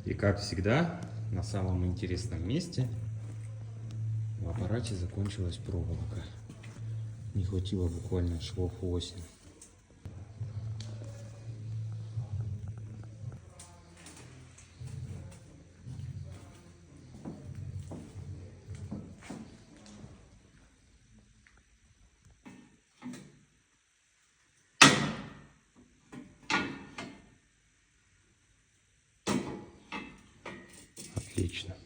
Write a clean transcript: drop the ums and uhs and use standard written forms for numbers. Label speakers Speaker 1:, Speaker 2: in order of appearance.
Speaker 1: И как всегда, на самом интересном месте в аппарате закончилась проволока. Не хватило буквально швов 8. Отлично.